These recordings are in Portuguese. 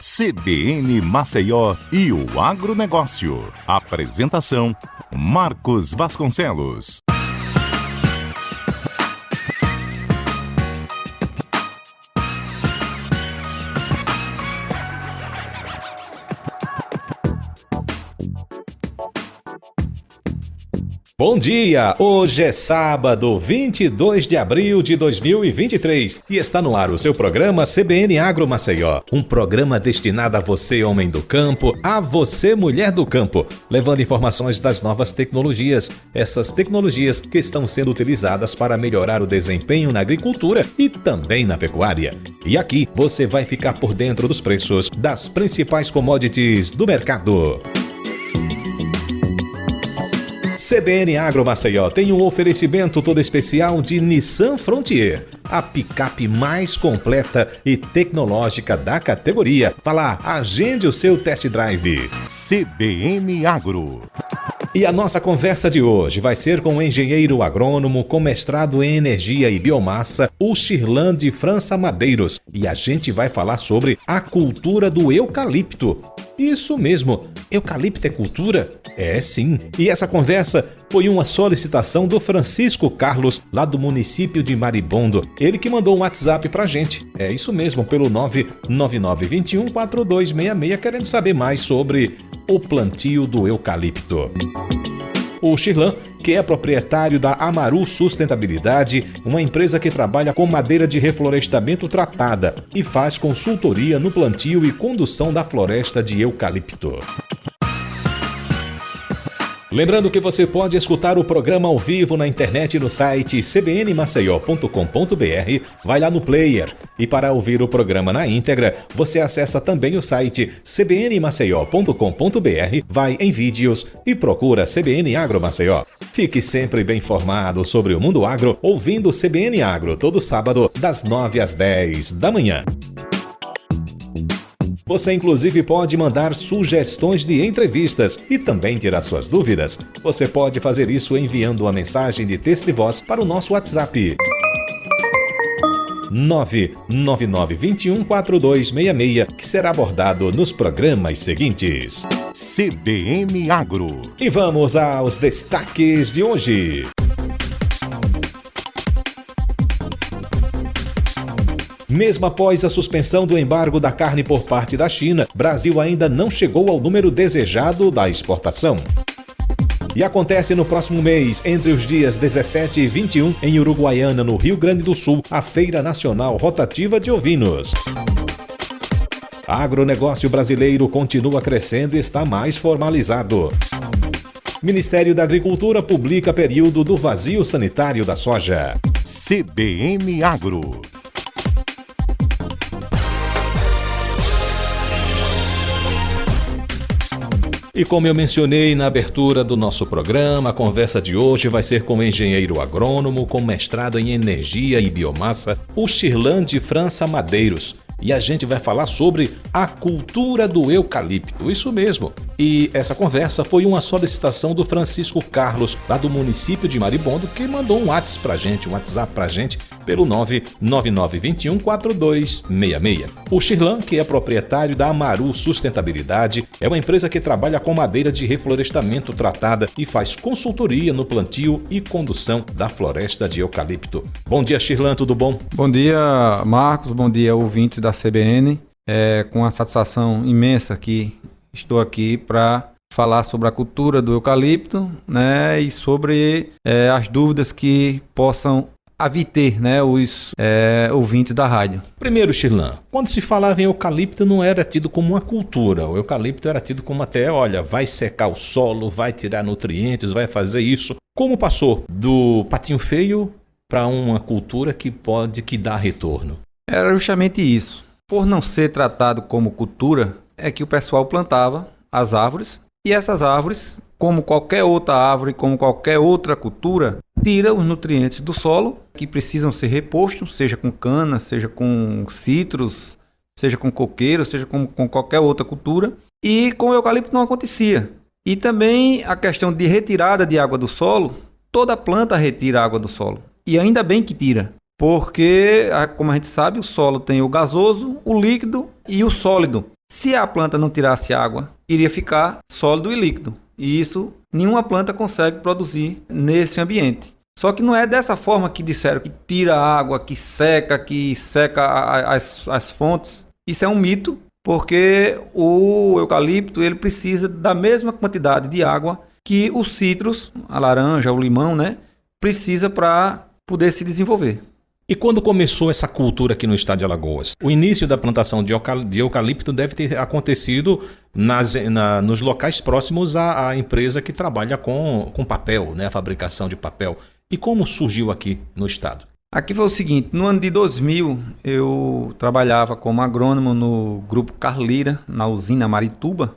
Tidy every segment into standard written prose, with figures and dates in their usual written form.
CBN Maceió e o agronegócio. Apresentação: Marcos Vasconcelos. Bom dia! Hoje é sábado, 22 de abril de 2023 e está no ar o seu programa CBN Agro Maceió, um programa destinado a você, homem do campo, a você, mulher do campo, levando informações das novas tecnologias, essas tecnologias que estão sendo utilizadas para melhorar o desempenho na agricultura e também na pecuária. E aqui você vai ficar por dentro dos preços das principais commodities do mercado. CBN Agro Maceió tem um oferecimento todo especial de Nissan Frontier, a picape mais completa e tecnológica da categoria. Vá lá, agende o seu test drive. CBN Agro. E a nossa conversa de hoje vai ser com o engenheiro agrônomo com mestrado em energia e biomassa, o Shirlan de França Madeiros. E a gente vai falar sobre a cultura do eucalipto. Isso mesmo, eucalipto é cultura? É sim. E essa conversa foi uma solicitação do Francisco Carlos, lá do município de Maribondo. Ele que mandou um WhatsApp pra gente. É isso mesmo, pelo 999214266, querendo saber mais sobre o plantio do eucalipto. O Shirlan, que é proprietário da Amaru Sustentabilidade, uma empresa que trabalha com madeira de reflorestamento tratada e faz consultoria no plantio e condução da floresta de eucalipto. Lembrando que você pode escutar o programa ao vivo na internet no site cbnmaceió.com.br, vai lá no player. E para ouvir o programa na íntegra, você acessa também o site cbnmaceió.com.br, vai em vídeos e procura CBN Agro Maceió. Fique sempre bem informado sobre o mundo agro, ouvindo CBN Agro todo sábado, das 9 às 10 da manhã. Você inclusive pode mandar sugestões de entrevistas e também tirar suas dúvidas. Você pode fazer isso enviando uma mensagem de texto e voz para o nosso WhatsApp 999214266, que será abordado nos programas seguintes. CBN Agro. E vamos aos destaques de hoje. Mesmo após a suspensão do embargo da carne por parte da China, Brasil ainda não chegou ao número desejado da exportação. E acontece no próximo mês, entre os dias 17 e 21, em Uruguaiana, no Rio Grande do Sul, a Feira Nacional Rotativa de Ovinos. Agronegócio brasileiro continua crescendo e está mais formalizado. Ministério da Agricultura publica período do vazio sanitário da soja. CBN Agro. E como eu mencionei na abertura do nosso programa, a conversa de hoje vai ser com o engenheiro agrônomo com mestrado em energia e biomassa, o Shirlan de França Madeiros. E a gente vai falar sobre a cultura do eucalipto, isso mesmo. E essa conversa foi uma solicitação do Francisco Carlos, lá do município de Maribondo, que mandou um WhatsApp pra gente, pelo 999214266. O Shirlan, que é proprietário da Amaru Sustentabilidade, é uma empresa que trabalha com madeira de reflorestamento tratada e faz consultoria no plantio e condução da floresta de eucalipto. Bom dia, Shirlan, tudo bom? Bom dia, Marcos, bom dia, ouvintes da CBN. É com uma satisfação imensa que estou aqui para falar sobre a cultura do eucalipto, né, e sobre as dúvidas que possam haver, né, os ouvintes da rádio. Primeiro, Shirlan, quando se falava em eucalipto não era tido como uma cultura. O eucalipto era tido como vai secar o solo, vai tirar nutrientes, vai fazer isso. Como passou do patinho feio para uma cultura que dá retorno? Era justamente isso. Por não ser tratado como cultura, é que o pessoal plantava as árvores, e essas árvores, como qualquer outra árvore, como qualquer outra cultura, tira os nutrientes do solo que precisam ser repostos, seja com cana, seja com citros, seja com coqueiro, seja com qualquer outra cultura. E com o eucalipto não acontecia. E também a questão de retirada de água do solo, toda planta retira água do solo. E ainda bem que tira. Porque, como a gente sabe, o solo tem o gasoso, o líquido e o sólido. Se a planta não tirasse água, iria ficar sólido e líquido. E isso nenhuma planta consegue produzir nesse ambiente. Só que não é dessa forma que disseram que tira água, que seca as fontes. Isso é um mito, porque o eucalipto ele precisa da mesma quantidade de água que os citros, a laranja, o limão, né, precisa para poder se desenvolver. E quando começou essa cultura aqui no estado de Alagoas? O início da plantação de eucalipto deve ter acontecido nos locais próximos à empresa que trabalha com papel, né, a fabricação de papel. E como surgiu aqui no estado? Aqui foi o seguinte, no ano de 2000 eu trabalhava como agrônomo no Grupo Carlira, na usina Marituba,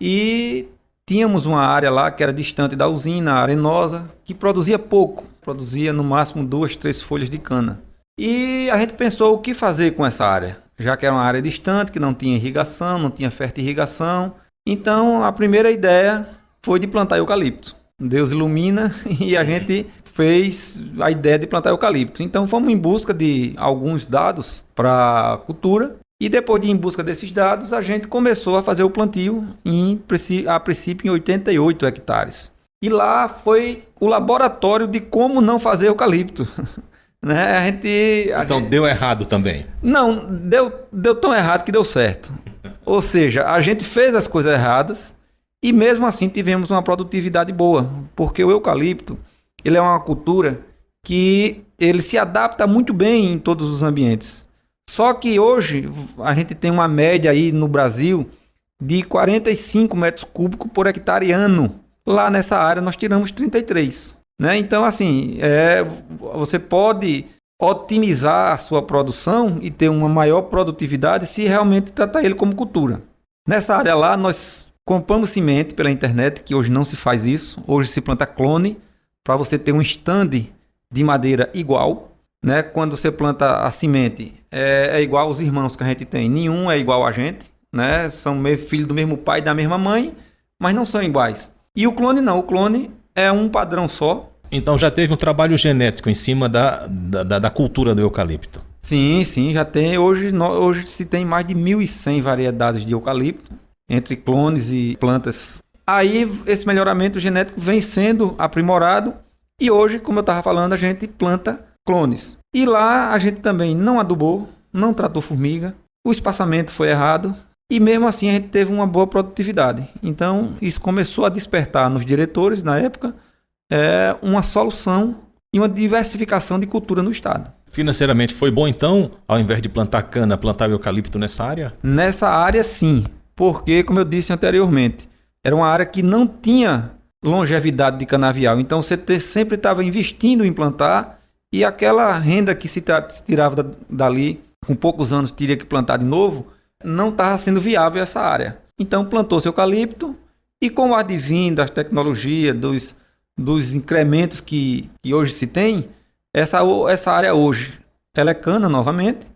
e tínhamos uma área lá que era distante da usina, arenosa, que produzia pouco, produzia no máximo 2, 3 folhas de cana. E a gente pensou o que fazer com essa área, já que era uma área distante, que não tinha irrigação, não tinha fertirrigação. Então a primeira ideia foi de plantar eucalipto. Deus ilumina e a gente fez a ideia de plantar eucalipto. Então fomos em busca de alguns dados para a cultura e depois de ir em busca desses dados a gente começou a fazer o plantio a princípio em 88 hectares. E lá foi o laboratório de como não fazer eucalipto. Né? Então deu errado também? Não, deu tão errado que deu certo. Ou seja, a gente fez as coisas erradas e mesmo assim tivemos uma produtividade boa, porque o eucalipto ele é uma cultura que ele se adapta muito bem em todos os ambientes. Só que hoje a gente tem uma média aí no Brasil de 45 metros cúbicos por hectare ano. Lá nessa área nós tiramos 33. Né? Então, assim, você pode otimizar a sua produção e ter uma maior produtividade se realmente tratar ele como cultura. Nessa área lá, nós compramos semente pela internet, que hoje não se faz isso. Hoje se planta clone, para você ter um stand de madeira igual. Né? Quando você planta a semente, é igual aos irmãos que a gente tem. Nenhum é igual a gente. Né? São filhos do mesmo pai e da mesma mãe, mas não são iguais. E o clone não. O clone é um padrão só. Então já teve um trabalho genético em cima da cultura do eucalipto? Sim, já tem. Hoje se tem mais de 1.100 variedades de eucalipto, entre clones e plantas. Aí esse melhoramento genético vem sendo aprimorado e hoje, como eu estava falando, a gente planta clones. E lá a gente também não adubou, não tratou formiga, o espaçamento foi errado e mesmo assim a gente teve uma boa produtividade. Então isso começou a despertar nos diretores na época uma solução e uma diversificação de cultura no estado. Financeiramente foi bom então, ao invés de plantar cana, plantar eucalipto nessa área? Nessa área sim, porque como eu disse anteriormente, era uma área que não tinha longevidade de canavial, então você sempre estava investindo em plantar e aquela renda que se tirava dali, com poucos anos teria que plantar de novo, não estava sendo viável essa área. Então plantou-se eucalipto e com o advento das tecnologias, dos incrementos que hoje se tem, essa área hoje ela é cana novamente,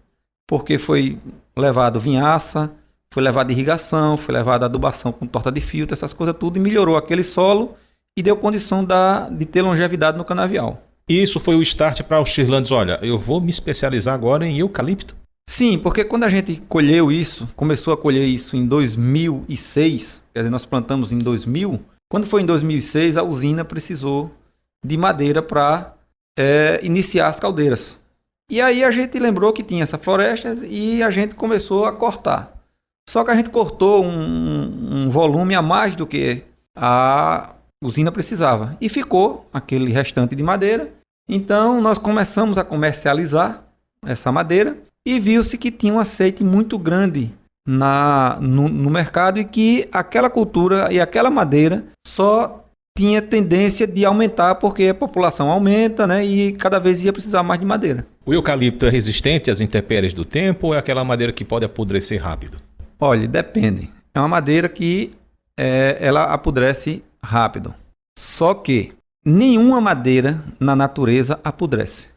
porque foi levado vinhaça, foi levado irrigação, foi levado adubação com torta de filtro, essas coisas tudo, e melhorou aquele solo e deu condição de ter longevidade no canavial. E isso foi o start para os Shirlandes, olha, eu vou me especializar agora em eucalipto? Sim, porque quando a gente começou a colher isso em 2006, quer dizer, nós plantamos em 2000, quando foi em 2006, a usina precisou de madeira para iniciar as caldeiras. E aí a gente lembrou que tinha essa floresta e a gente começou a cortar. Só que a gente cortou um volume a mais do que a usina precisava. E ficou aquele restante de madeira. Então nós começamos a comercializar essa madeira e viu-se que tinha um aceite muito grande no mercado e que aquela cultura e aquela madeira só tinha tendência de aumentar porque a população aumenta, né, e cada vez ia precisar mais de madeira. O eucalipto é resistente às intempéries do tempo ou é aquela madeira que pode apodrecer rápido? Olha, depende. É uma madeira que ela apodrece rápido. Só que nenhuma madeira na natureza apodrece.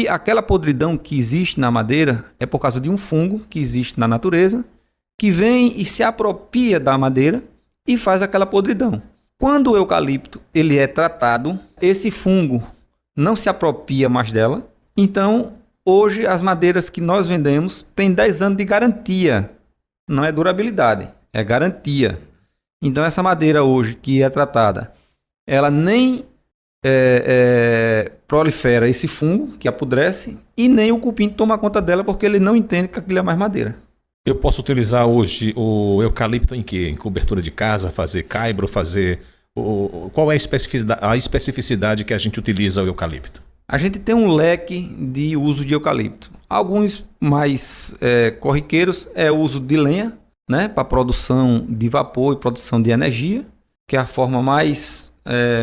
Aquela podridão que existe na madeira é por causa de um fungo que existe na natureza, que vem e se apropria da madeira e faz aquela podridão. Quando o eucalipto ele é tratado, esse fungo não se apropria mais dela. Então, hoje as madeiras que nós vendemos têm 10 anos de garantia não é durabilidade, é garantia. Então essa madeira hoje que é tratada, ela nem prolifera esse fungo que apodrece e nem o cupim toma conta dela porque ele não entende que aquilo é mais madeira. Eu posso utilizar hoje o eucalipto em quê? Em cobertura de casa, fazer caibro, fazer... Qual é a especificidade que a gente utiliza o eucalipto? A gente tem um leque de uso de eucalipto. Alguns mais corriqueiros é o uso de lenha, né, para produção de vapor e produção de energia, que é a forma mais,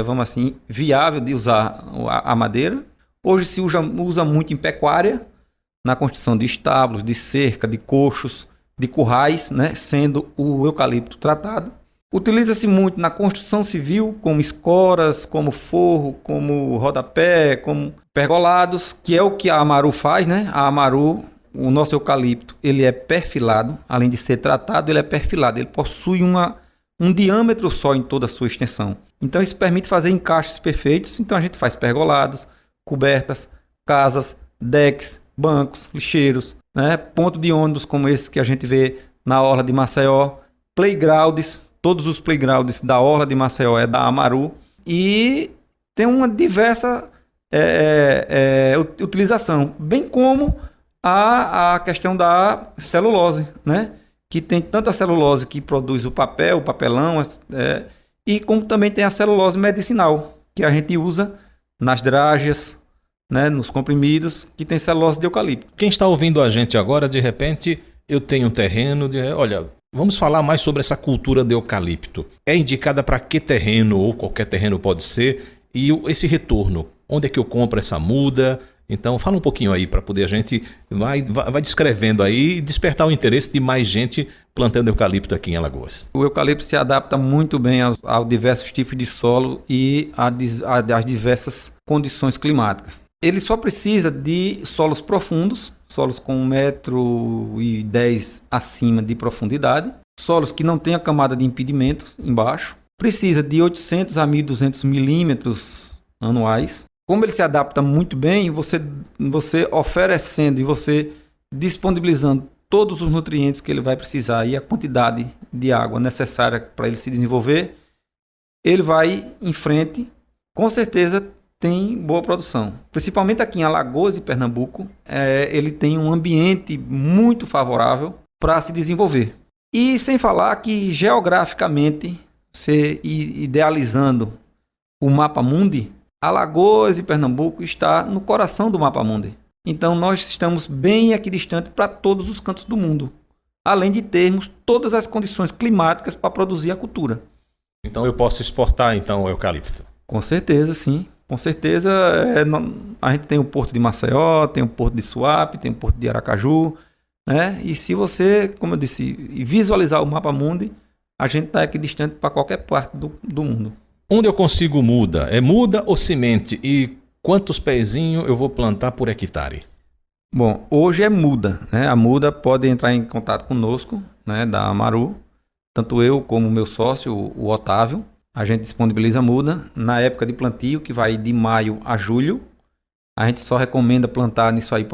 vamos assim, viável de usar a madeira. Hoje se usa muito em pecuária, na construção de estábulos, de cerca, de coxos, de currais, né, sendo o eucalipto tratado. Utiliza-se muito na construção civil, como escoras, como forro, como rodapé, como pergolados, que é o que a Amaru faz, né? A Amaru, o nosso eucalipto, ele é perfilado, além de ser tratado, ele é perfilado. Ele possui um diâmetro só em toda a sua extensão. Então isso permite fazer encaixes perfeitos. Então a gente faz pergolados, cobertas, casas, decks, bancos, lixeiros, né? Ponto de ônibus como esse que a gente vê na orla de Maceió, playgrounds. Todos os playgrounds da orla de Maceió é da Amaru e tem uma diversa utilização, bem como a questão da celulose, né? Que tem tanto a celulose que produz o papel, o papelão, e como também tem a celulose medicinal, que a gente usa nas drágeas, né? Nos comprimidos, que tem celulose de eucalipto. Quem está ouvindo a gente agora, de repente, eu tenho um terreno, olha... Vamos falar mais sobre essa cultura de eucalipto. É indicada para que terreno, ou qualquer terreno pode ser, e esse retorno? Onde é que eu compro essa muda? Então, fala um pouquinho aí para poder a gente vai descrevendo aí e despertar o interesse de mais gente plantando eucalipto aqui em Alagoas. O eucalipto se adapta muito bem aos diversos tipos de solo e às diversas condições climáticas. Ele só precisa de solos profundos, solos com 1,10 m acima de profundidade, solos que não tenham camada de impedimentos embaixo, precisa de 800 a 1.200 milímetros anuais. Como ele se adapta muito bem, você oferecendo e você disponibilizando todos os nutrientes que ele vai precisar e a quantidade de água necessária para ele se desenvolver, ele vai em frente, com certeza tem boa produção. Principalmente aqui em Alagoas e Pernambuco, ele tem um ambiente muito favorável para se desenvolver. E sem falar que geograficamente, você idealizando o Mapa Mundi, Alagoas e Pernambuco está no coração do Mapa Mundi. Então nós estamos bem equidistante para todos os cantos do mundo, além de termos todas as condições climáticas para produzir a cultura. Então eu posso exportar então o eucalipto? Com certeza, sim. Com certeza, a gente tem o Porto de Maceió, tem o Porto de Suape, tem o Porto de Aracaju, né? E se você, como eu disse, visualizar o Mapa Mundi, a gente está equidistante para qualquer parte do mundo. Onde eu consigo muda? É muda ou semente? E quantos pezinhos eu vou plantar por hectare? Bom, hoje é muda, né? A muda pode entrar em contato conosco, né, da Amaru, tanto eu como o meu sócio, o Otávio. A gente disponibiliza muda na época de plantio, que vai de maio a julho. A gente só recomenda plantar nisso aí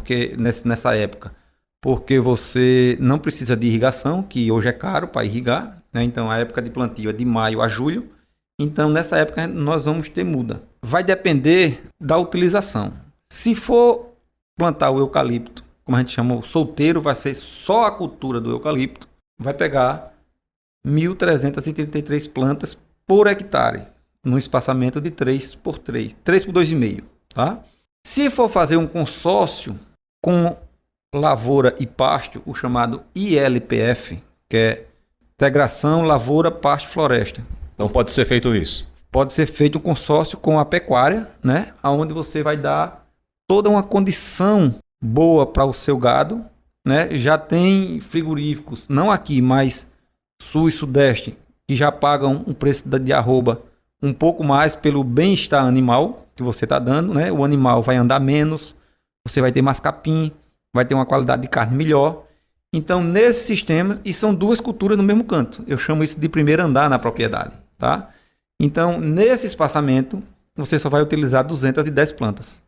nessa época, porque você não precisa de irrigação, que hoje é caro para irrigar, né? Então a época de plantio é de maio a julho. Então nessa época nós vamos ter muda. Vai depender da utilização. Se for plantar o eucalipto, como a gente chama o solteiro, vai ser só a cultura do eucalipto, vai pegar 1.333 plantas por hectare, num espaçamento de 3 por 3, 3 por 2,5, tá? Se for fazer um consórcio com lavoura e pasto, o chamado ILPF, que é Integração Lavoura, Pasto, Floresta. Então pode ser feito isso? Pode ser feito um consórcio com a pecuária, né? Onde você vai dar toda uma condição boa para o seu gado, né? Já tem frigoríficos, não aqui, mas sul e sudeste, que já pagam um preço de arroba um pouco mais pelo bem-estar animal que você está dando, né? O animal vai andar menos, você vai ter mais capim, vai ter uma qualidade de carne melhor. Então, nesse sistema, e são duas culturas no mesmo canto. Eu chamo isso de primeiro andar na propriedade, tá? Então, nesse espaçamento, você só vai utilizar 210 plantas.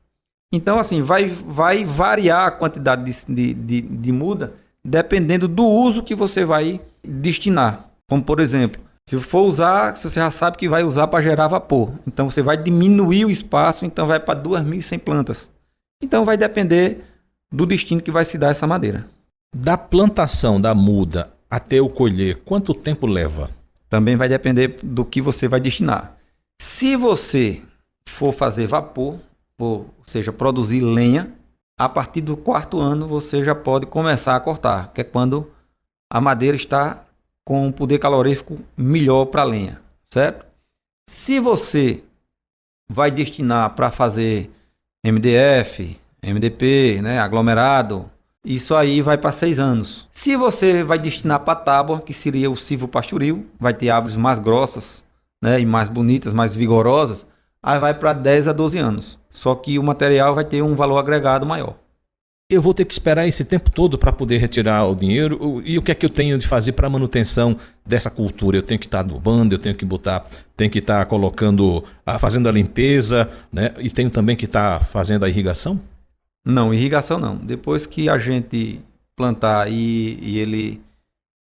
Então, assim, vai variar a quantidade de muda dependendo do uso que você vai destinar. Como, por exemplo, se for usar, se você já sabe que vai usar para gerar vapor, então você vai diminuir o espaço, então vai para 2.100 plantas. Então vai depender do destino que vai se dar essa madeira. Da plantação da muda até eu colher, quanto tempo leva? Também vai depender do que você vai destinar. Se você for fazer vapor, ou seja, produzir lenha, a partir do 4º ano você já pode começar a cortar, que é quando a madeira está com um poder calorífico melhor para a lenha, certo? Se você vai destinar para fazer MDF, MDP, né, aglomerado, isso aí vai para 6 anos. Se você vai destinar para tábua, que seria o silvopastoril, vai ter árvores mais grossas, né, e mais bonitas, mais vigorosas, aí vai para 10 a 12 anos. Só que o material vai ter um valor agregado maior. Eu vou ter que esperar esse tempo todo para poder retirar o dinheiro? E o que é que eu tenho de fazer para a manutenção dessa cultura? Eu tenho que estar adubando, eu tenho que estar colocando, fazendo a limpeza, né? E tenho também que estar fazendo a irrigação? Não, irrigação não. Depois que a gente plantar e ele,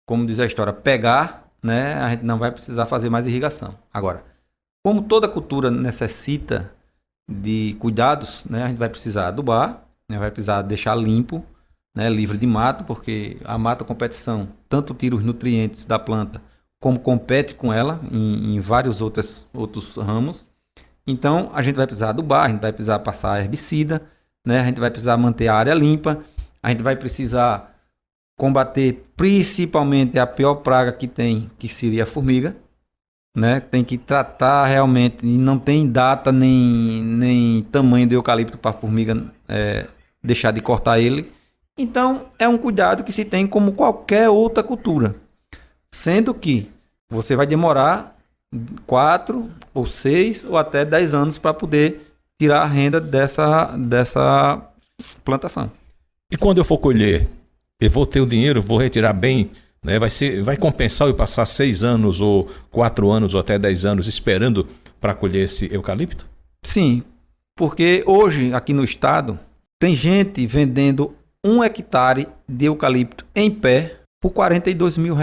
como diz a história, pegar, né, a gente não vai precisar fazer mais irrigação. Agora, como toda cultura necessita de cuidados, né, a gente vai precisar adubar, né, vai precisar deixar limpo, né, livre de mato, porque a mata competição tanto tira os nutrientes da planta, como compete com ela em vários outros ramos. Então, a gente vai precisar adubar, a gente vai precisar passar herbicida, né, a gente vai precisar manter a área limpa, a gente vai precisar combater principalmente a pior praga que tem, que seria a formiga. Né? Tem que tratar realmente, e não tem data nem tamanho do eucalipto para a formiga deixar de cortar ele. Então é um cuidado que se tem como qualquer outra cultura, sendo que você vai demorar 4 ou 6 ou até 10 anos para poder tirar a renda dessa plantação. E quando eu for colher, eu vou ter o dinheiro, vou retirar bem, né? Vai compensar eu passar 6 anos ou 4 anos ou até 10 anos esperando para colher esse eucalipto? Sim, porque hoje aqui no estado tem gente vendendo 1 hectare de eucalipto em pé por R$42 mil.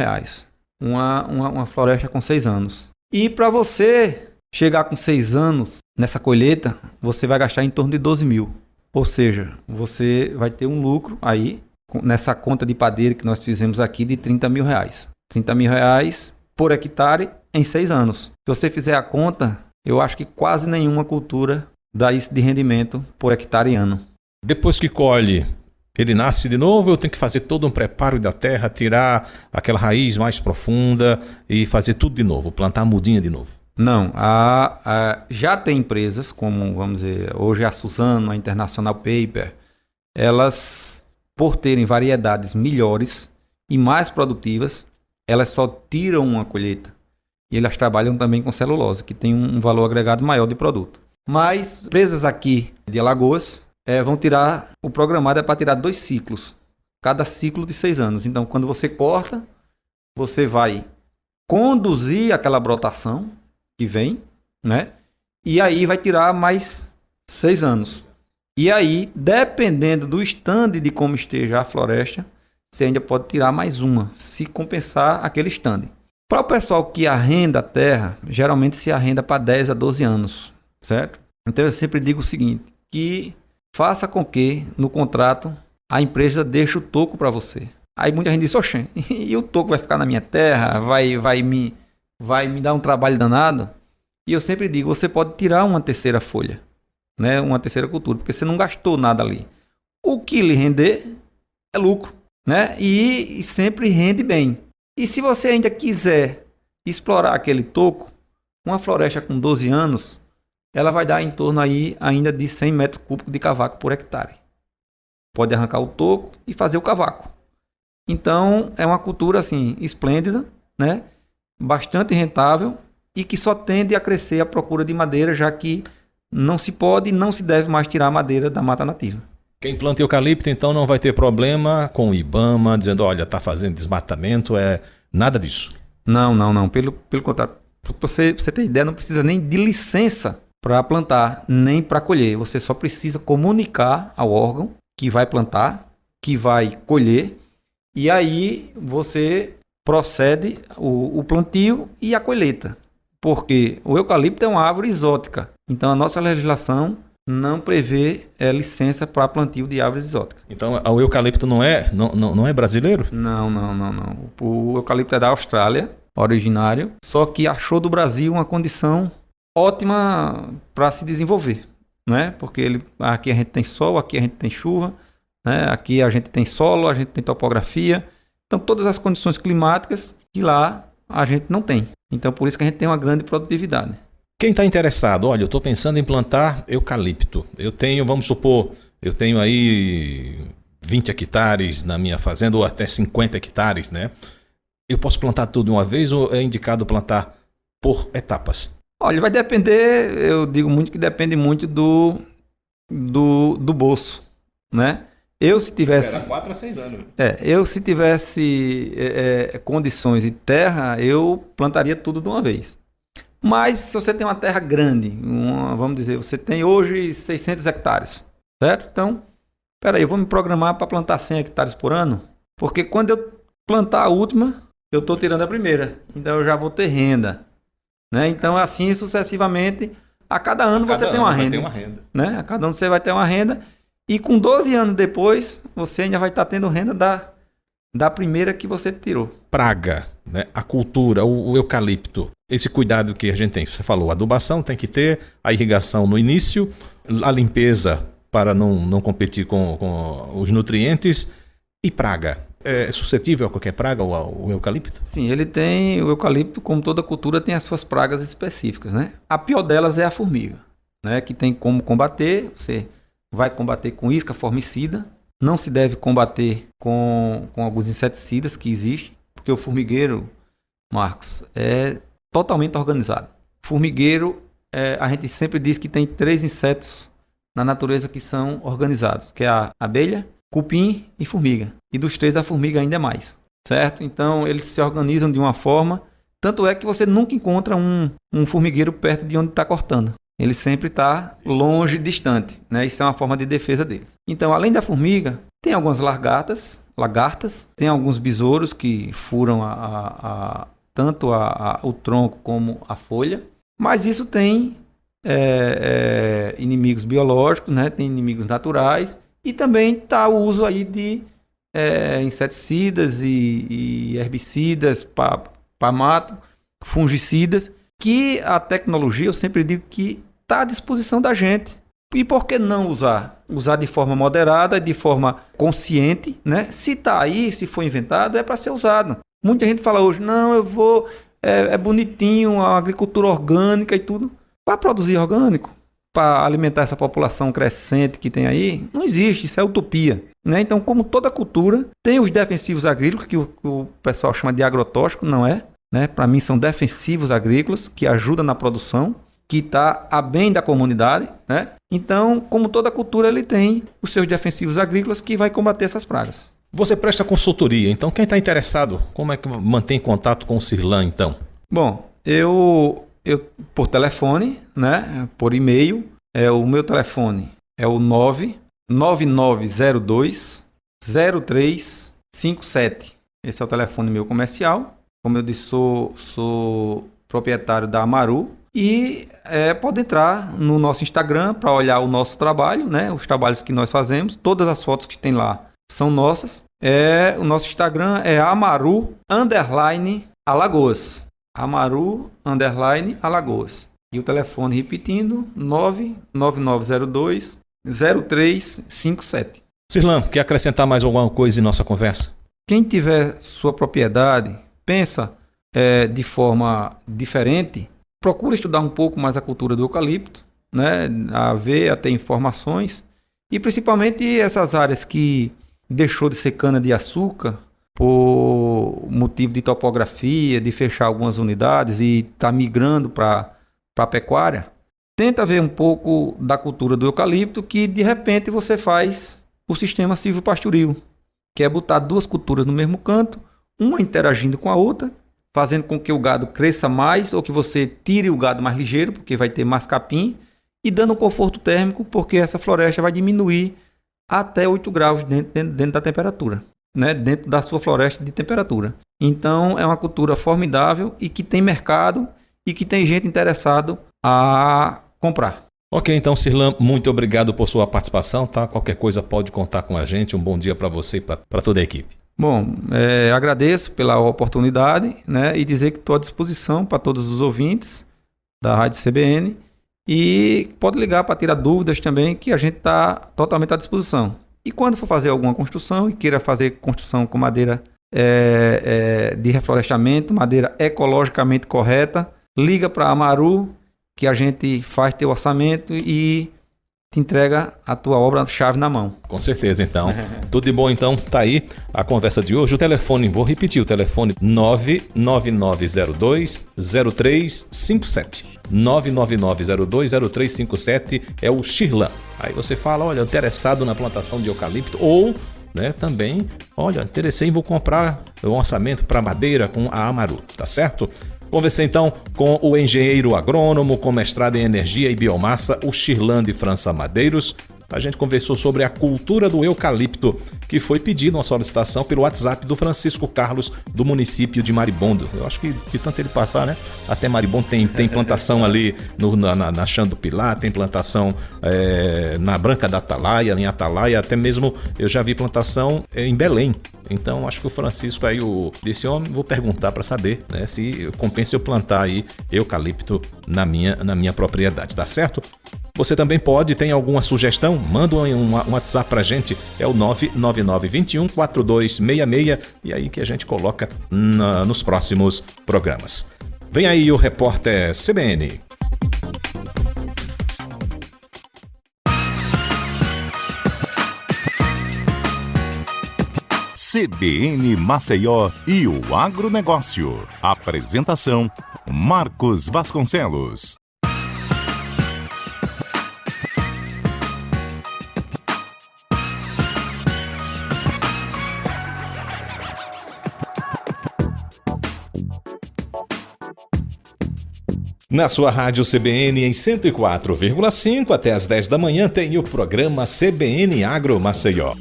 Uma floresta com 6 anos. E para você chegar com 6 anos nessa colheita, você vai gastar em torno de 12 mil. Ou seja, você vai ter um lucro aí nessa conta de padeiro que nós fizemos aqui de R$30 mil. R$30 mil por hectare em 6 anos. Se você fizer a conta, eu acho que quase nenhuma cultura dá isso de rendimento por hectare ano. Depois que colhe, ele nasce de novo, eu tenho que fazer todo um preparo da terra, tirar aquela raiz mais profunda e fazer tudo de novo, plantar a mudinha de novo. Não, já tem empresas como, vamos dizer, hoje a Suzano, a International Paper, elas, por terem variedades melhores e mais produtivas, elas só tiram uma colheita. E elas trabalham também com celulose, que tem um valor agregado maior de produto. Mas empresas aqui de Alagoas vão tirar, o programado é para tirar 2 ciclos, cada ciclo de 6 anos. Então, quando você corta, você vai conduzir aquela brotação que vem, né? E aí vai tirar mais 6 anos. E aí, dependendo do stand de como esteja a floresta, você ainda pode tirar mais uma, se compensar aquele stand. Para o pessoal que arrenda a terra, geralmente se arrenda para 10 a 12 anos, certo? Então eu sempre digo o seguinte, que faça com que no contrato a empresa deixe o toco para você. Aí muita gente diz, oxe, e o toco vai ficar na minha terra, vai me dar um trabalho danado? E eu sempre digo, você pode tirar uma terceira folha, né? Uma terceira cultura, porque você não gastou nada ali. O que lhe render é lucro, né? E sempre rende bem. E se você ainda quiser explorar aquele toco, uma floresta com 12 anos, ela vai dar em torno aí ainda de 100 metros cúbicos de cavaco por hectare. Pode arrancar o toco e fazer o cavaco. Então, é uma cultura assim, esplêndida, né? Bastante rentável e que só tende a crescer a procura de madeira, já que não se pode e não se deve mais tirar a madeira da mata nativa. Quem planta eucalipto, então, não vai ter problema com o IBAMA, dizendo, olha, está fazendo desmatamento, nada disso. Não. Pelo contrário, para você ter ideia, não precisa nem de licença para plantar, nem para colher. Você só precisa comunicar ao órgão que vai plantar, que vai colher, E aí você procede o plantio e a colheita. Porque o eucalipto é uma árvore exótica. Então a nossa legislação não prevê licença para plantio de árvores exóticas. Então o eucalipto não é brasileiro? Não. O eucalipto é da Austrália, originário, só que achou do Brasil uma condição ótima para se desenvolver, né? Porque aqui a gente tem sol, aqui a gente tem chuva, né? Aqui a gente tem solo, a gente tem topografia. Então todas as condições climáticas que lá a gente não tem. Então por isso que a gente tem uma grande produtividade. Quem está interessado, olha, eu estou pensando em plantar eucalipto. Vamos supor, eu tenho aí 20 hectares na minha fazenda, ou até 50 hectares, né? Eu posso plantar tudo de uma vez ou é indicado plantar por etapas? Olha, vai depender, eu digo muito que depende muito do bolso, né? Se tivesse 4 a 6 anos. Se tivesse condições e terra, eu plantaria tudo de uma vez. Mas se você tem uma terra grande, vamos dizer, você tem hoje 600 hectares, certo? Então, eu vou me programar para plantar 100 hectares por ano, porque quando eu plantar a última, eu estou tirando a primeira, então eu já vou ter renda, né? Então, assim sucessivamente, a cada ano você tem uma renda, né? A cada ano você vai ter uma renda, e com 12 anos depois, você ainda vai estar tendo renda da primeira que você tirou. Praga, né? A cultura, o eucalipto, esse cuidado que a gente tem. Você falou, a adubação tem que ter, a irrigação no início, a limpeza para não competir com os nutrientes e praga. É suscetível a qualquer praga o eucalipto? Sim, o eucalipto, como toda cultura, tem as suas pragas específicas, né? A pior delas é a formiga, né? Que tem como combater, você vai combater com isca formicida. Não se deve combater com alguns inseticidas que existem, porque o formigueiro, Marcos, é totalmente organizado. Formigueiro, a gente sempre diz que tem 3 insetos na natureza que são organizados, que é a abelha, cupim e formiga. E dos 3, a formiga ainda é mais, certo? Então, eles se organizam de uma forma, tanto é que você nunca encontra um formigueiro perto de onde está cortando. Ele sempre está longe, distante, né? Isso é uma forma de defesa deles. Então, além da formiga, tem algumas lagartas, tem alguns besouros que furam tanto o tronco como a folha. Mas isso tem inimigos biológicos, né? Tem inimigos naturais. E também está o uso aí de inseticidas e herbicidas para mato, fungicidas, que a tecnologia, eu sempre digo que está à disposição da gente. E por que não usar? Usar de forma moderada, de forma consciente, né? Se está aí, se foi inventado, é para ser usado. Muita gente fala hoje, não, eu vou... É bonitinho a agricultura orgânica e tudo. Para produzir orgânico, para alimentar essa população crescente que tem aí, não existe, isso é utopia, né? Então, como toda cultura, tem os defensivos agrícolas, que o pessoal chama de agrotóxico, não é? Né? Para mim são defensivos agrícolas que ajudam na produção, que está a bem da comunidade, né? Então, como toda cultura, ele tem os seus defensivos agrícolas que vai combater essas pragas. Você presta consultoria, então quem está interessado, como é que mantém contato com o Sirlan, então? Bom, eu por telefone, né? Por e-mail, o meu telefone é o 99902 0357. Esse é o telefone meu comercial. Como eu disse, sou proprietário da Amaru e pode entrar no nosso Instagram para olhar o nosso trabalho, né? Os trabalhos que nós fazemos, todas as fotos que tem lá são nossas. O nosso Instagram é Amaru_Alagoas. Amaru_Alagoas. E o telefone, repetindo, 99902 0357. Sirlan, quer acrescentar mais alguma coisa em nossa conversa? Quem tiver sua propriedade, pensa de forma diferente, procura estudar um pouco mais a cultura do eucalipto, né? A ter informações, e principalmente essas áreas que deixou de ser cana-de-açúcar por motivo de topografia, de fechar algumas unidades e está migrando para a pecuária. Tenta ver um pouco da cultura do eucalipto, que de repente você faz o sistema silvopastoril, que é botar 2 culturas no mesmo canto, uma interagindo com a outra, fazendo com que o gado cresça mais, ou que você tire o gado mais ligeiro, porque vai ter mais capim, e dando um conforto térmico, porque essa floresta vai diminuir até 8 graus dentro da temperatura. né, dentro da sua floresta de temperatura. Então é uma cultura formidável e que tem mercado e que tem gente interessada a comprar. Ok, então, Sirlan, muito obrigado por sua participação, tá? Qualquer coisa pode contar com a gente. Um bom dia para você e para toda a equipe. Bom, agradeço pela oportunidade, né, e dizer que estou à disposição para todos os ouvintes da Rádio CBN e pode ligar para tirar dúvidas também, que a gente está totalmente à disposição. E quando for fazer alguma construção e queira fazer construção com madeira de reflorestamento, madeira ecologicamente correta, liga para a Amaru, que a gente faz teu orçamento e te entrega a tua obra-chave na mão. Com certeza, então. Tudo de bom, então. Tá aí a conversa de hoje. O telefone, vou repetir o telefone, 99902-0357. 99902-0357 é o Sirlan. Aí você fala, olha, interessado na plantação de eucalipto ou... né, também, olha, interessei, vou comprar um orçamento para madeira com a Amaru, tá certo? Conversei então com o engenheiro agrônomo com mestrado em energia e biomassa, o Sirlan de França Madeiros. A gente conversou sobre a cultura do eucalipto, que foi pedido uma solicitação pelo WhatsApp do Francisco Carlos, do município de Maribondo. Eu acho que de tanto ele passar, né? Até Maribondo tem plantação ali na Chã do Pilar, tem plantação na Branca da Atalaia, em Atalaia, até mesmo eu já vi plantação em Belém. Então acho que o Francisco aí, desse homem, vou perguntar para saber, né, se compensa eu plantar aí eucalipto na minha propriedade, tá certo? Você também tem alguma sugestão? Manda um WhatsApp pra gente, é o 99921-4266, e aí que a gente coloca nos próximos programas. Vem aí o repórter CBN. CBN Maceió e o agronegócio. Apresentação: Marcos Vasconcelos. Na sua rádio CBN em 104,5 até às 10 da manhã tem o programa CBN Agro Maceió.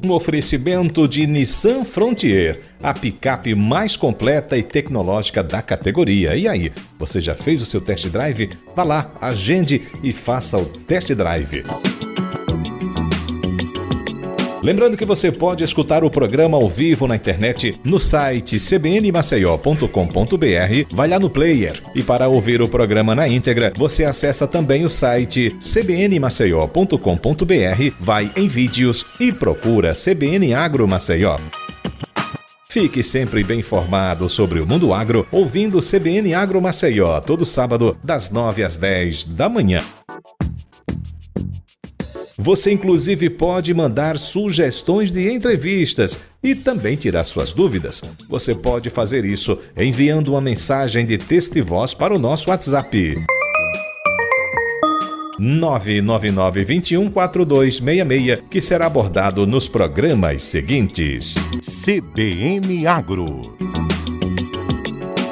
Um oferecimento de Nissan Frontier, a picape mais completa e tecnológica da categoria. E aí, você já fez o seu test drive? Vá lá, agende e faça o test drive. Lembrando que você pode escutar o programa ao vivo na internet no site cbnmaceió.com.br, vai lá no player. E para ouvir o programa na íntegra, você acessa também o site cbnmaceió.com.br, vai em vídeos e procura CBN Agro Maceió. Fique sempre bem informado sobre o mundo agro, ouvindo o CBN Agro Maceió, todo sábado, das 9 às 10 da manhã. Você inclusive pode mandar sugestões de entrevistas e também tirar suas dúvidas. Você pode fazer isso enviando uma mensagem de texto e voz para o nosso WhatsApp. 99921-4266, que será abordado nos programas seguintes. CBN Agro.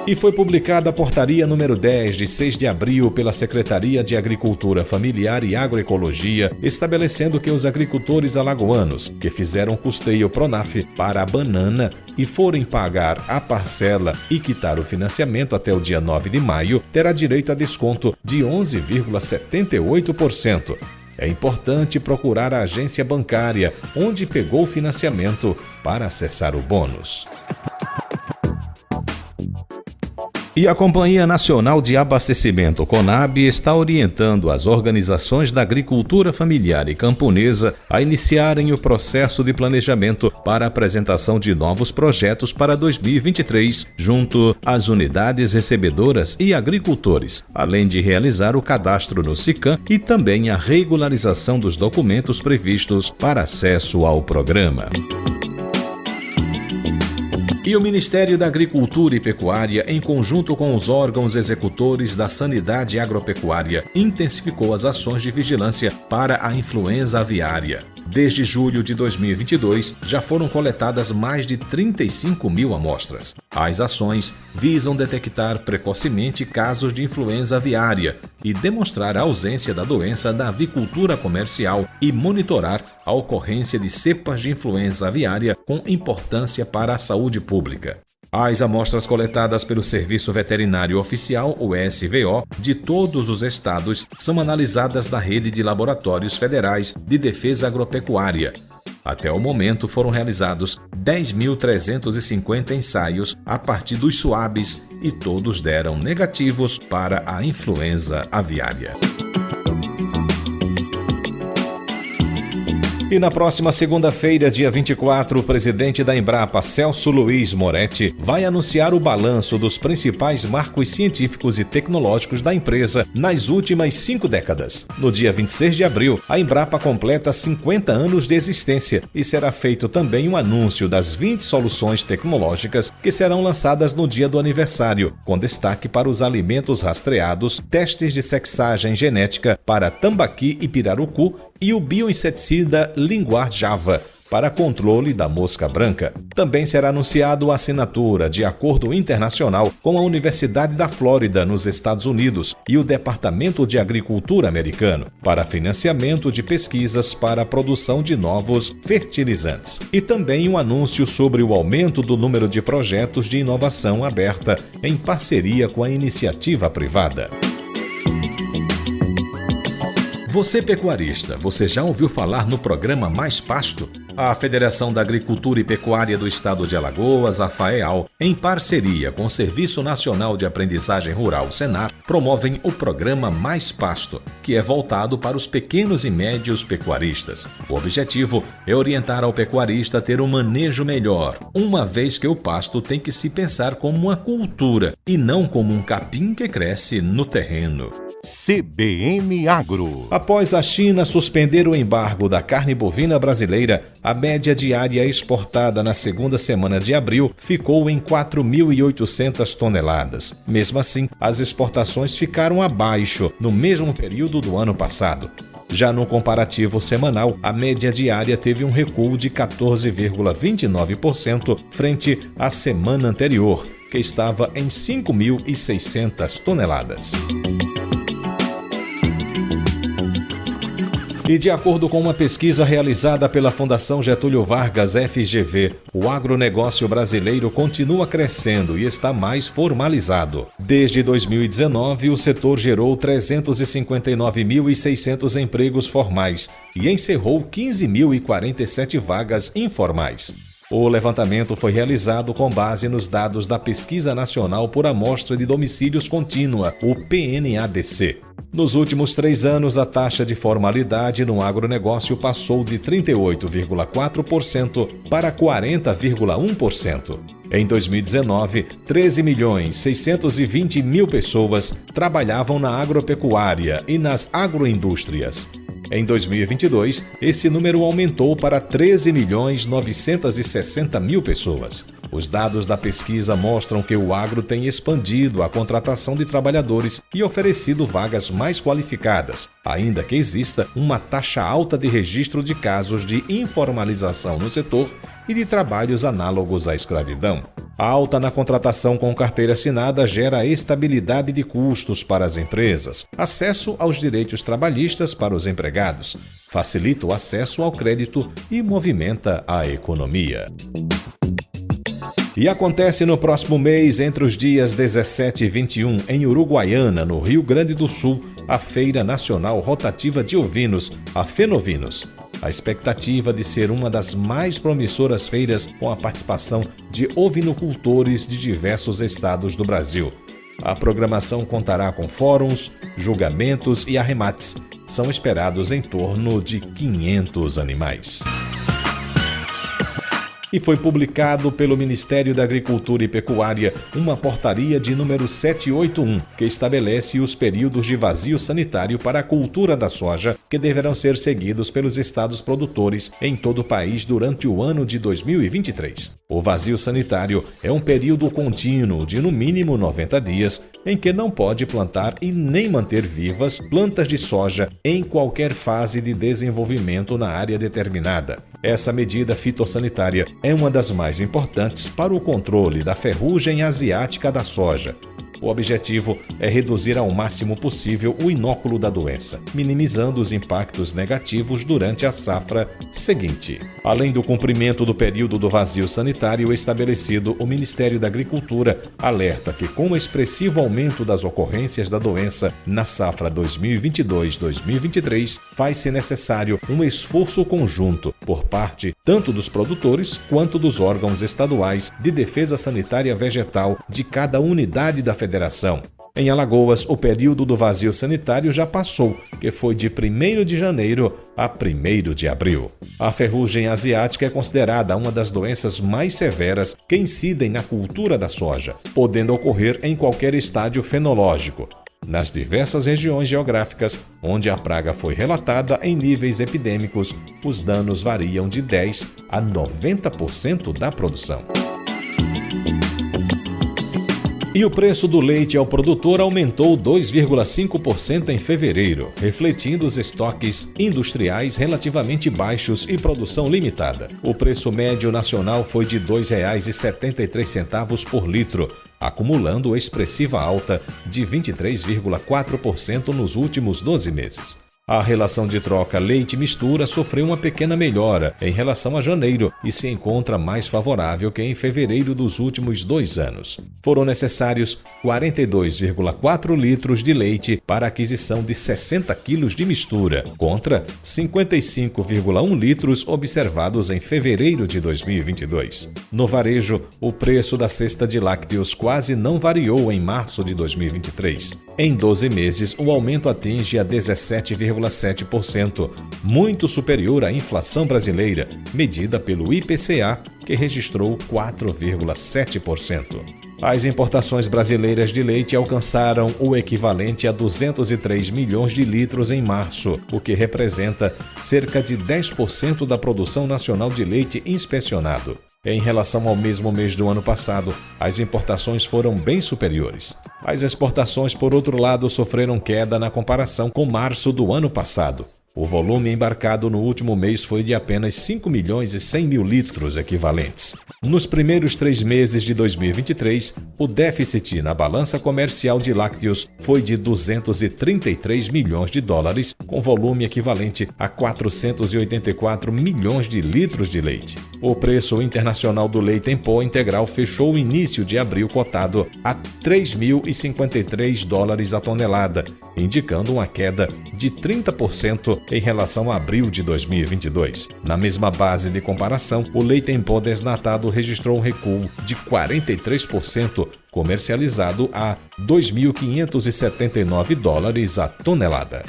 E foi publicada a portaria número 10 de 6 de abril pela Secretaria de Agricultura Familiar e Agroecologia, estabelecendo que os agricultores alagoanos que fizeram custeio Pronaf para a banana e forem pagar a parcela e quitar o financiamento até o dia 9 de maio, terá direito a desconto de 11,78%. É importante procurar a agência bancária onde pegou o financiamento para acessar o bônus. E a Companhia Nacional de Abastecimento, CONAB, está orientando as organizações da agricultura familiar e camponesa a iniciarem o processo de planejamento para a apresentação de novos projetos para 2023, junto às unidades recebedoras e agricultores, além de realizar o cadastro no SICAM e também a regularização dos documentos previstos para acesso ao programa. E o Ministério da Agricultura e Pecuária, em conjunto com os órgãos executores da Sanidade Agropecuária, intensificou as ações de vigilância para a influenza aviária. Desde julho de 2022, já foram coletadas mais de 35 mil amostras. As ações visam detectar precocemente casos de influenza aviária e demonstrar a ausência da doença da avicultura comercial e monitorar a ocorrência de cepas de influenza aviária com importância para a saúde pública. As amostras coletadas pelo Serviço Veterinário Oficial, o SVO, de todos os estados são analisadas na rede de laboratórios federais de defesa agropecuária. Até o momento foram realizados 10.350 ensaios a partir dos suabes e todos deram negativos para a influenza aviária. E na próxima segunda-feira, dia 24, o presidente da Embrapa, Celso Luiz Moretti, vai anunciar o balanço dos principais marcos científicos e tecnológicos da empresa nas últimas 5 décadas. No dia 26 de abril, a Embrapa completa 50 anos de existência e será feito também um anúncio das 20 soluções tecnológicas que serão lançadas no dia do aniversário, com destaque para os alimentos rastreados, testes de sexagem genética para tambaqui e pirarucu e o bioinseticida Linguar Java, para controle da mosca branca. Também será anunciado a assinatura de acordo internacional com a Universidade da Flórida, nos Estados Unidos, e o Departamento de Agricultura americano, para financiamento de pesquisas para a produção de novos fertilizantes. E também um anúncio sobre o aumento do número de projetos de inovação aberta em parceria com a iniciativa privada. Você pecuarista, você já ouviu falar no programa Mais Pasto? A Federação da Agricultura e Pecuária do Estado de Alagoas, a FAEAL, em parceria com o Serviço Nacional de Aprendizagem Rural, Senar, promovem o programa Mais Pasto, que é voltado para os pequenos e médios pecuaristas. O objetivo é orientar ao pecuarista a ter um manejo melhor, uma vez que o pasto tem que se pensar como uma cultura e não como um capim que cresce no terreno. CBN Agro. Após a China suspender o embargo da carne bovina brasileira, a média diária exportada na segunda semana de abril ficou em 4.800 toneladas. Mesmo assim, as exportações ficaram abaixo no mesmo período do ano passado. Já no comparativo semanal, a média diária teve um recuo de 14,29% frente à semana anterior, que estava em 5.600 toneladas. E de acordo com uma pesquisa realizada pela Fundação Getúlio Vargas FGV, o agronegócio brasileiro continua crescendo e está mais formalizado. Desde 2019, o setor gerou 359.600 empregos formais e encerrou 15.047 vagas informais. O levantamento foi realizado com base nos dados da Pesquisa Nacional por Amostra de Domicílios Contínua, o PNADC. Nos últimos 3 anos, a taxa de formalidade no agronegócio passou de 38,4% para 40,1%. Em 2019, 13.620.000 pessoas trabalhavam na agropecuária e nas agroindústrias. Em 2022, esse número aumentou para 13.960.000 pessoas. Os dados da pesquisa mostram que o agro tem expandido a contratação de trabalhadores e oferecido vagas mais qualificadas, ainda que exista uma taxa alta de registro de casos de informalização no setor e de trabalhos análogos à escravidão. A alta na contratação com carteira assinada gera estabilidade de custos para as empresas, acesso aos direitos trabalhistas para os empregados, facilita o acesso ao crédito e movimenta a economia. E acontece no próximo mês, entre os dias 17 e 21, em Uruguaiana, no Rio Grande do Sul, a Feira Nacional Rotativa de Ovinos, a Fenovinos. A expectativa de ser uma das mais promissoras feiras com a participação de ovinocultores de diversos estados do Brasil. A programação contará com fóruns, julgamentos e arremates. São esperados em torno de 500 animais. E foi publicado pelo Ministério da Agricultura e Pecuária uma portaria de número 781, que estabelece os períodos de vazio sanitário para a cultura da soja, que deverão ser seguidos pelos estados produtores em todo o país durante o ano de 2023. O vazio sanitário é um período contínuo de no mínimo 90 dias, em que não pode plantar e nem manter vivas plantas de soja em qualquer fase de desenvolvimento na área determinada. Essa medida fitossanitária é uma das mais importantes para o controle da ferrugem asiática da soja. O objetivo é reduzir ao máximo possível o inóculo da doença, minimizando os impactos negativos durante a safra seguinte. Além do cumprimento do período do vazio sanitário estabelecido, o Ministério da Agricultura alerta que, com o expressivo aumento das ocorrências da doença na safra 2022-2023, faz-se necessário um esforço conjunto por parte tanto dos produtores quanto dos órgãos estaduais de defesa sanitária vegetal de cada unidade da federação. Em Alagoas, o período do vazio sanitário já passou, que foi de 1º de janeiro a 1º de abril. A ferrugem asiática é considerada uma das doenças mais severas que incidem na cultura da soja, podendo ocorrer em qualquer estádio fenológico. Nas diversas regiões geográficas onde a praga foi relatada em níveis epidêmicos, os danos variam de 10% a 90% da produção. E o preço do leite ao produtor aumentou 2,5% em fevereiro, refletindo os estoques industriais relativamente baixos e produção limitada. O preço médio nacional foi de R$ 2,73 por litro, acumulando expressiva alta de 23,4% nos últimos 12 meses. A relação de troca leite-mistura sofreu uma pequena melhora em relação a janeiro e se encontra mais favorável que em fevereiro dos últimos 2 anos. Foram necessários 42,4 litros de leite para a aquisição de 60 quilos de mistura, contra 55,1 litros observados em fevereiro de 2022. No varejo, o preço da cesta de lácteos quase não variou em março de 2023. Em 12 meses, o aumento atinge a 17,7%, muito superior à inflação brasileira, medida pelo IPCA, que registrou 4,7%. As importações brasileiras de leite alcançaram o equivalente a 203 milhões de litros em março, o que representa cerca de 10% da produção nacional de leite inspecionado. Em relação ao mesmo mês do ano passado, as importações foram bem superiores. As exportações, por outro lado, sofreram queda na comparação com março do ano passado. O volume embarcado no último mês foi de apenas 5 milhões e 100 mil litros equivalentes. Nos primeiros 3 meses de 2023, o déficit na balança comercial de lácteos foi de 233 milhões de dólares, com volume equivalente a 484 milhões de litros de leite. O preço internacional do leite em pó integral fechou o início de abril cotado a 3.053 dólares a tonelada, indicando uma queda de 30% em relação a abril de 2022. Na mesma base de comparação, o leite em pó desnatado registrou um recuo de 43%, comercializado a 2.579 dólares a tonelada.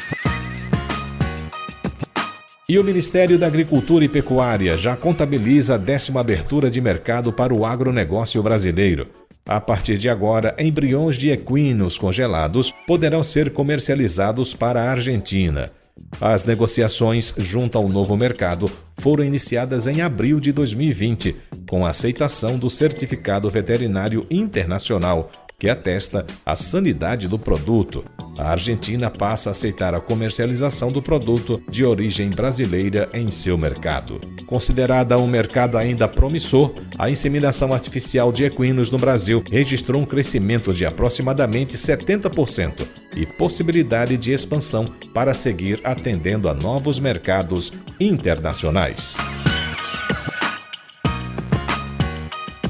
E o Ministério da Agricultura e Pecuária já contabiliza a 10ª abertura de mercado para o agronegócio brasileiro. A partir de agora, embriões de equinos congelados poderão ser comercializados para a Argentina. As negociações junto ao novo mercado foram iniciadas em abril de 2020, com a aceitação do Certificado Veterinário Internacional, que atesta a sanidade do produto. A Argentina passa a aceitar a comercialização do produto de origem brasileira em seu mercado. Considerada um mercado ainda promissor, a inseminação artificial de equinos no Brasil registrou um crescimento de aproximadamente 70% e possibilidade de expansão para seguir atendendo a novos mercados internacionais.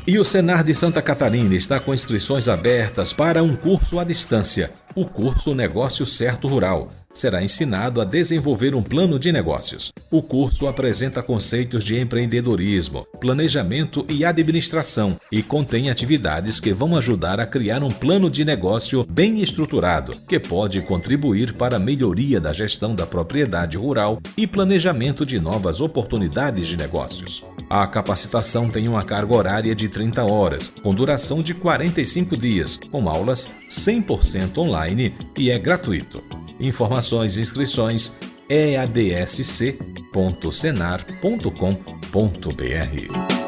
E o Senar de Santa Catarina está com inscrições abertas para um curso à distância, o curso Negócio Certo Rural. será ensinado a desenvolver um plano de negócios. O curso apresenta conceitos de empreendedorismo, planejamento e administração e contém atividades que vão ajudar a criar um plano de negócio bem estruturado, que pode contribuir para a melhoria da gestão da propriedade rural e planejamento de novas oportunidades de negócios. A capacitação tem uma carga horária de 30 horas, com duração de 45 dias, com aulas 100% online e é gratuito. Informações e inscrições eadsc.senar.com.br.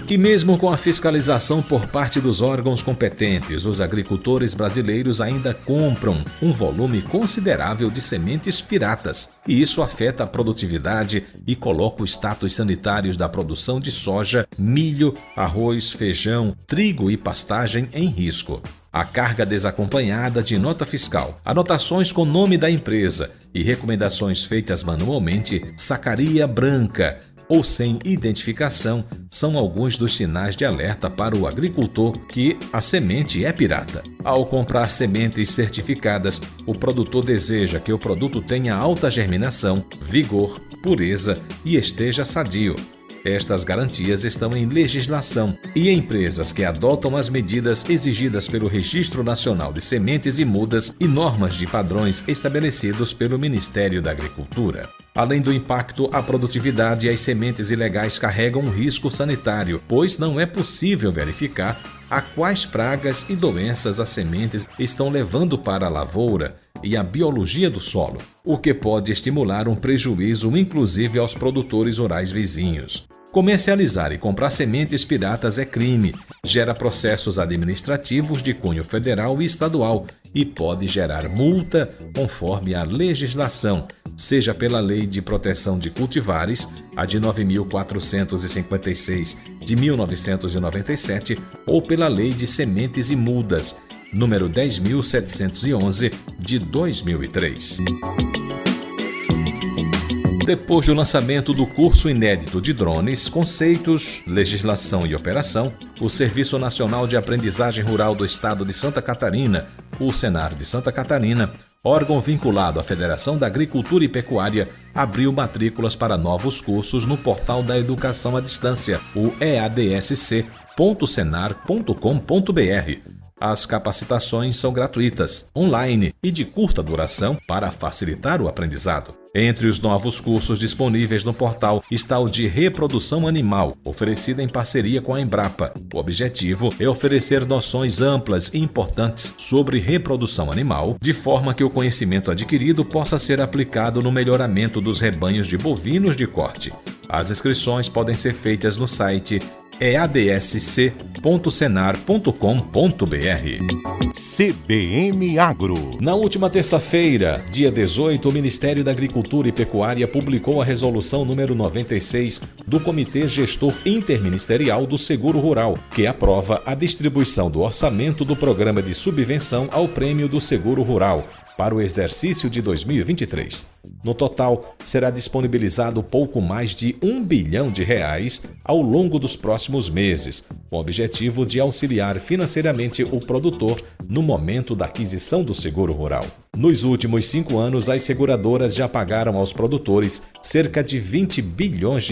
E mesmo com a fiscalização por parte dos órgãos competentes, os agricultores brasileiros ainda compram um volume considerável de sementes piratas, e isso afeta a produtividade e coloca os status sanitários da produção de soja, milho, arroz, feijão, trigo e pastagem em risco. A carga desacompanhada de nota fiscal, anotações com nome da empresa e recomendações feitas manualmente, sacaria branca ou sem identificação são alguns dos sinais de alerta para o agricultor que a semente é pirata. Ao comprar sementes certificadas, o produtor deseja que o produto tenha alta germinação, vigor, pureza e esteja sadio. Estas garantias estão em legislação e empresas que adotam as medidas exigidas pelo Registro Nacional de Sementes e Mudas e normas de padrões estabelecidos pelo Ministério da Agricultura. Além do impacto à produtividade, as sementes ilegais carregam um risco sanitário, pois não é possível verificar a quais pragas e doenças as sementes estão levando para a lavoura e a biologia do solo, o que pode estimular um prejuízo inclusive aos produtores rurais vizinhos. Comercializar e comprar sementes piratas é crime, gera processos administrativos de cunho federal e estadual e pode gerar multa conforme a legislação, seja pela Lei de Proteção de Cultivares, a de 9.456 de 1997, ou pela Lei de Sementes e Mudas, número 10.711 de 2003. Depois do lançamento do curso inédito de drones, conceitos, legislação e operação, o Serviço Nacional de Aprendizagem Rural do Estado de Santa Catarina, o Senar de Santa Catarina, órgão vinculado à Federação da Agricultura e Pecuária, abriu matrículas para novos cursos no portal da Educação à Distância, o eadsc.senar.com.br. As capacitações são gratuitas, online e de curta duração para facilitar o aprendizado. Entre os novos cursos disponíveis no portal está o de reprodução animal, oferecido em parceria com a Embrapa. O objetivo é oferecer noções amplas e importantes sobre reprodução animal, de forma que o conhecimento adquirido possa ser aplicado no melhoramento dos rebanhos de bovinos de corte. As inscrições podem ser feitas no site eadsc.senar.com.br. CBN Agro. Na última terça-feira, dia 18, o Ministério da Agricultura e Pecuária publicou a resolução número 96 do Comitê Gestor Interministerial do Seguro Rural, que aprova a distribuição do orçamento do Programa de Subvenção ao Prêmio do Seguro Rural para o exercício de 2023. No total, será disponibilizado pouco mais de R$1 bilhão ao longo dos próximos meses, com o objetivo de auxiliar financeiramente o produtor no momento da aquisição do seguro rural. Nos últimos 5 anos, as seguradoras já pagaram aos produtores cerca de R$20 bilhões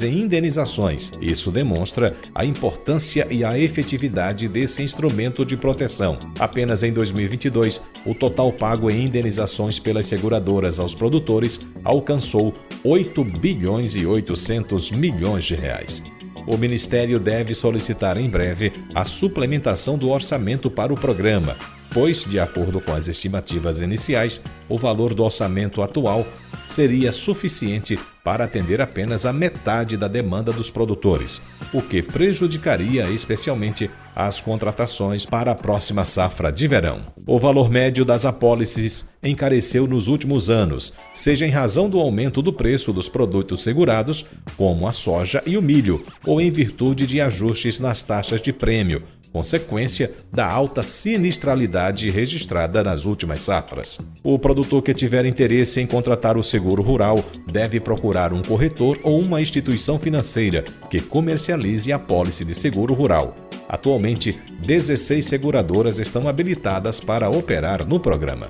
em indenizações. Isso demonstra a importância e a efetividade desse instrumento de proteção. Apenas em 2022, o total pago em indenizações pelas seguradoras aos produtores alcançou R$8 bilhões e 800 milhões de reais. O Ministério deve solicitar em breve a suplementação do orçamento para o programa, pois, de acordo com as estimativas iniciais, o valor do orçamento atual seria suficiente para atender apenas a metade da demanda dos produtores, o que prejudicaria especialmente as contratações para a próxima safra de verão. O valor médio das apólices encareceu nos últimos anos, seja em razão do aumento do preço dos produtos segurados, como a soja e o milho, ou em virtude de ajustes nas taxas de prêmio, consequência da alta sinistralidade registrada nas últimas safras. O produtor que tiver interesse em contratar o seguro rural deve procurar um corretor ou uma instituição financeira que comercialize a pólice de seguro rural. Atualmente, 16 seguradoras estão habilitadas para operar no programa.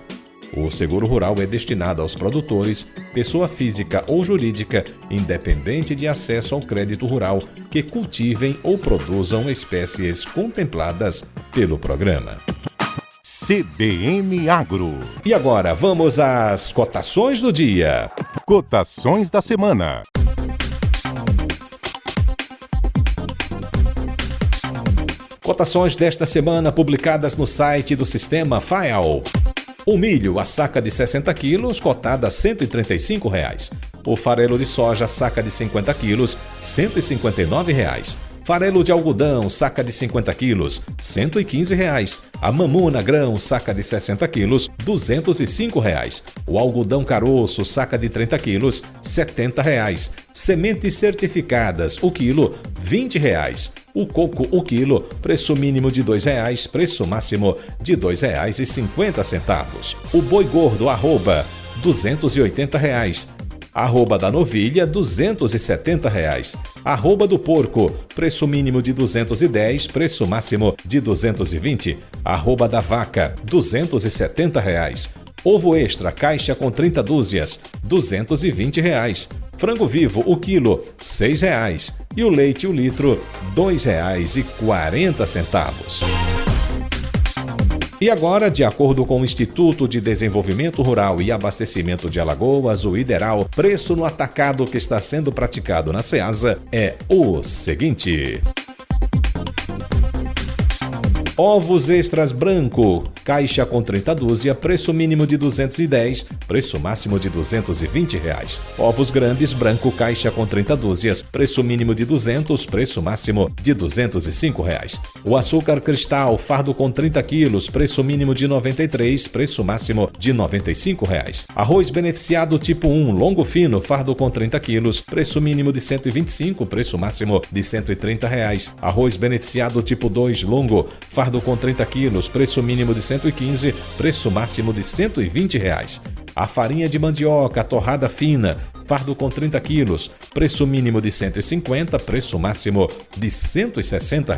O seguro rural é destinado aos produtores, pessoa física ou jurídica, independente de acesso ao crédito rural, que cultivem ou produzam espécies contempladas pelo programa. CBN Agro. E agora, vamos às cotações do dia. Cotações da semana. Cotações desta semana publicadas no site do Sistema FAEL. O milho, a saca de 60 quilos, cotada a R$ 135. O farelo de soja, saca de 50 quilos, R$ 159. Farelo de algodão, saca de 50 quilos, R$ 115. A mamona grão, saca de 60 quilos, R$ 205. O algodão caroço, saca de 30 quilos, R$ 70. Sementes certificadas, o quilo, R$ 20. O coco, o quilo, preço mínimo de R$ 2,00, preço máximo de R$ 2,50. O boi gordo, arroba, R$ 280. Arroba da novilha, R$ 270. Arroba do porco, preço mínimo de R$ 210, preço máximo de R$ 220. Arroba da vaca, R$ 270. Ovo extra, caixa com 30 dúzias, R$ 220. Frango vivo, o quilo, R$ 6,00. E o leite, o litro, R$ 2,40. E agora, de acordo com o Instituto de Desenvolvimento Rural e Abastecimento de Alagoas, o ideal preço no atacado que está sendo praticado na Ceasa é o seguinte: ovos extras branco, caixa com 30 dúzia, preço mínimo de R$ 210, preço máximo de R$ 220. Ovos grandes branco, caixa com 30 dúzias, preço mínimo de R$ 200, preço máximo de R$ 205. O açúcar cristal, fardo com 30 quilos, preço mínimo de R$ 93, preço máximo de R$ 95. Arroz beneficiado tipo 1, longo fino, fardo com 30 quilos, preço mínimo de R$ 125, preço máximo de R$ 130. Arroz beneficiado tipo 2, longo, fardo com 30 quilos, preço mínimo de 115, preço máximo de R$ 120. A farinha de mandioca torrada fina, fardo com 30 quilos, preço mínimo de 150, preço máximo de R$ 160.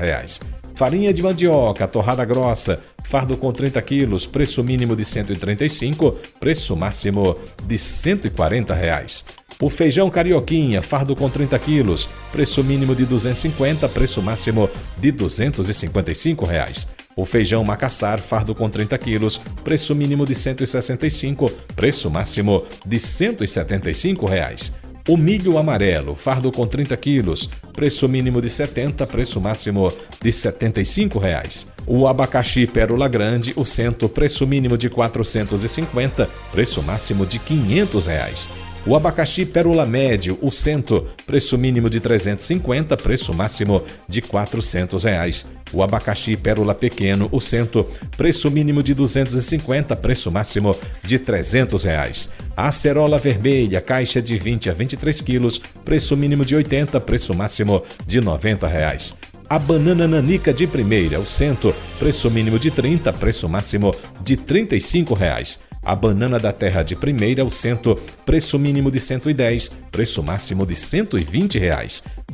Farinha de mandioca torrada grossa, fardo com 30 quilos, preço mínimo de 135, preço máximo de R$ 140. O feijão carioquinha, fardo com 30 quilos, preço mínimo de 250, preço máximo de R$ 255. O feijão macassar, fardo com 30 quilos, preço mínimo de 165, preço máximo de R$ 175. O milho amarelo, fardo com 30 quilos, preço mínimo de 70, preço máximo de R$ 75. O abacaxi pérola grande, o cento, preço mínimo de R$ 450, preço máximo de R$ 500. O abacaxi pérola médio, o cento, preço mínimo de R$ 350, preço máximo de R$ 400. O abacaxi pérola pequeno, o cento, preço mínimo de R$ 250, preço máximo de R$ 300. A acerola vermelha, caixa de 20 a 23 quilos, preço mínimo de R$ 80, preço máximo de R$ 90. A banana nanica de primeira, o cento, preço mínimo de 30, preço máximo de R$ 35. A banana da terra de primeira, o cento, preço mínimo de 110, preço máximo de R$ 120.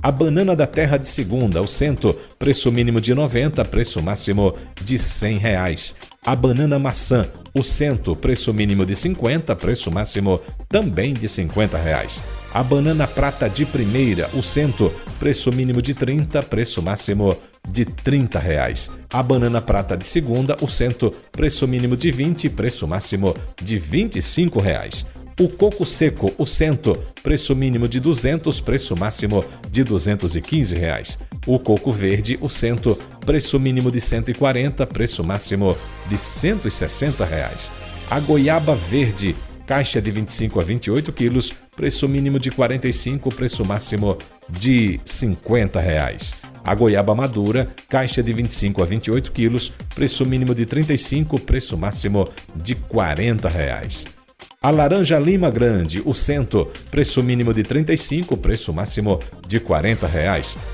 A banana da terra de segunda, o cento, preço mínimo de 90, preço máximo de R$ 100. A banana maçã, o cento, preço mínimo de 50, preço máximo também de R$ 50. A banana prata de primeira, o cento, preço mínimo de 30, preço máximo de R$ 30. A banana prata de segunda, o cento, preço mínimo de 20, preço máximo de R$ 25. O coco seco, o cento, preço mínimo de 200, preço máximo de R$ 215. O coco verde, o cento, preço mínimo de 140, preço máximo de R$ 160. A goiaba verde, caixa de 25 a 28 quilos, preço mínimo de 45, preço máximo de R$ 50. A goiaba madura, caixa de 25 a 28 quilos, preço mínimo de 35, preço máximo de R$ 40. A laranja Lima Grande, o cento, preço mínimo de R$ 35, preço máximo de R$ 40.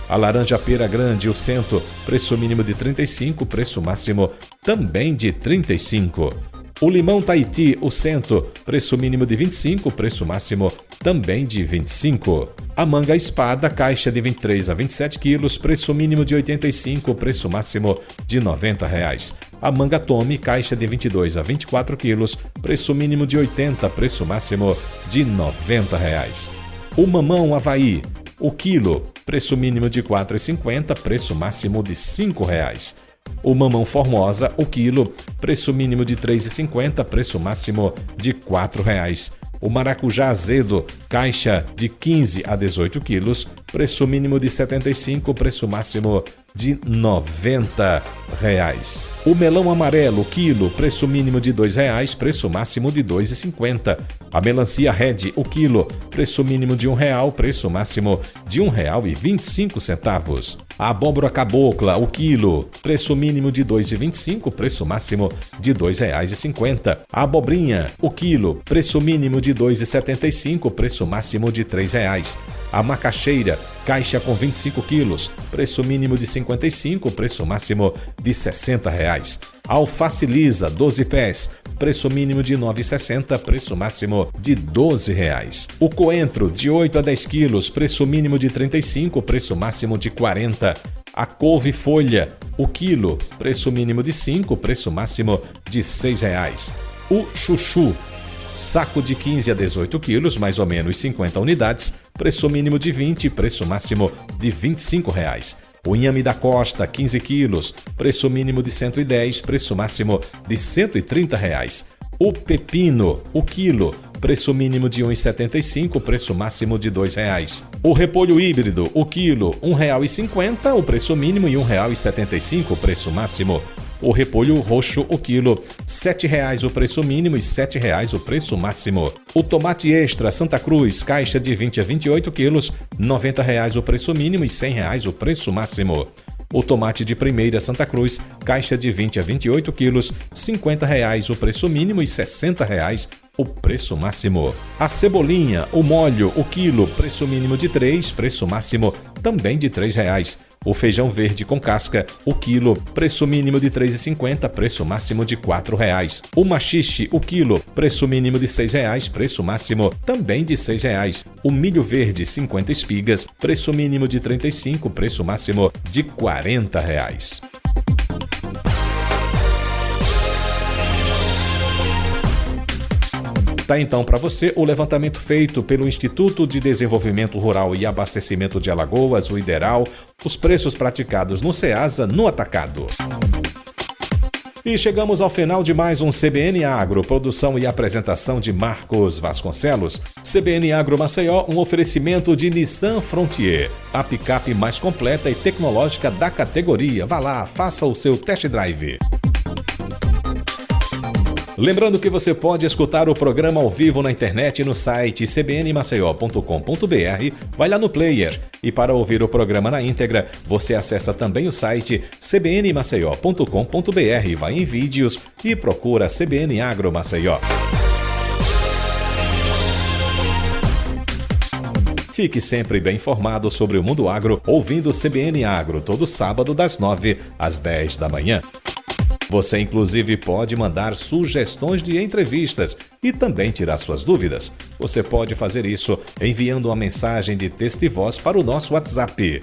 A laranja Pera Grande, o cento, preço mínimo de R$ 35, preço máximo também de R$ 35. O limão Tahiti, o cento, preço mínimo de R$ 25, preço máximo também de R$ 25. A manga espada, caixa de 23 a 27 quilos, preço mínimo de R$ 85, preço máximo de R$ 90. A manga tome, caixa de 22 a 24 quilos, preço mínimo de R$ 80, preço máximo de R$ 90. O mamão Havaí, o quilo, preço mínimo de R$ 4,50, preço máximo de R$ 5. O mamão Formosa, o quilo, preço mínimo de R$ 3,50, preço máximo de R$ 4. O maracujá azedo, caixa de 15 a 18 quilos, preço mínimo de R$ 75, preço máximo de R$ 90. O melão amarelo, quilo, preço mínimo de R$ 2,00, preço máximo de R$ 2,50. A melancia Red, o quilo, preço mínimo de R$ 1,00, preço máximo de R$ 1,25. A abóbora cabocla, o quilo, preço mínimo de R$ 2,25, preço máximo de R$ 2,50. A abobrinha, o quilo, preço mínimo de R$ 2,75, preço máximo de R$ 3,00. A macaxeira, caixa com 25 quilos, preço mínimo de R$ 55, preço máximo de R$ 60. A alface lisa, 12 pés, preço mínimo de R$ 9,60, preço máximo de R$ 12. O coentro, de 8 a 10 quilos, preço mínimo de R$ 35, preço máximo de R$ 40. A couve-folha, o quilo, preço mínimo de R$ 5, preço máximo de R$ 6. O chuchu, saco de 15 a 18 quilos, mais ou menos 50 unidades, preço mínimo de 20, preço máximo de R$ 25. O inhame da costa, 15 quilos, preço mínimo de 110, preço máximo de R$ 130. O pepino, o quilo, preço mínimo de R$ 1,75, preço máximo de R$ 2,00. O repolho híbrido, o quilo, R$ 1,50, o preço mínimo, e R$ 1,75, o preço máximo. O repolho roxo, o quilo, R$ 7,00 o preço mínimo e R$ 7,00 o preço máximo. O tomate extra Santa Cruz, caixa de 20 a 28 quilos, R$ 90,00 o preço mínimo e R$ 100,00 o preço máximo. O tomate de primeira Santa Cruz, caixa de 20 a 28 quilos, R$ 50,00 o preço mínimo e R$ 60,00 o preço máximo. A cebolinha, o molho, o quilo, preço mínimo de 3, preço máximo também de R$ 3,00. O feijão verde com casca, o quilo, preço mínimo de R$ 3,50, preço máximo de R$ 4,00. O maxixe, o quilo, preço mínimo de R$ 6,00, preço máximo também de R$ 6,00. O milho verde, 50 espigas, preço mínimo de R$ 35, preço máximo de R$ 40,00. Tá então para você o levantamento feito pelo Instituto de Desenvolvimento Rural e Abastecimento de Alagoas, o IDERAL, os preços praticados no Ceasa no atacado. E chegamos ao final de mais um CBN Agro, produção e apresentação de Marcos Vasconcelos. CBN Agro Maceió, um oferecimento de Nissan Frontier, a picape mais completa e tecnológica da categoria. Vá lá, faça o seu test drive. Lembrando que você pode escutar o programa ao vivo na internet no site cbnmaceió.com.br, vai lá no player. E para ouvir o programa na íntegra, você acessa também o site cbnmaceió.com.br, vai em vídeos e procura CBN Agro Maceió. Fique sempre bem informado sobre o mundo agro, ouvindo o CBN Agro todo sábado das 9 às 10 da manhã. Você, inclusive, pode mandar sugestões de entrevistas e também tirar suas dúvidas. Você pode fazer isso enviando uma mensagem de texto e voz para o nosso WhatsApp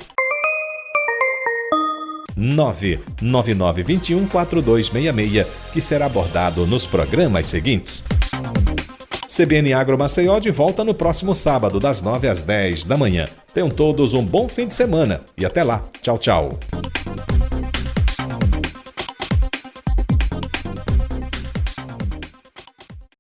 999214266, que será abordado nos programas seguintes. CBN Agro Maceió de volta no próximo sábado, das 9 às 10 da manhã. Tenham todos um bom fim de semana e até lá. Tchau, tchau.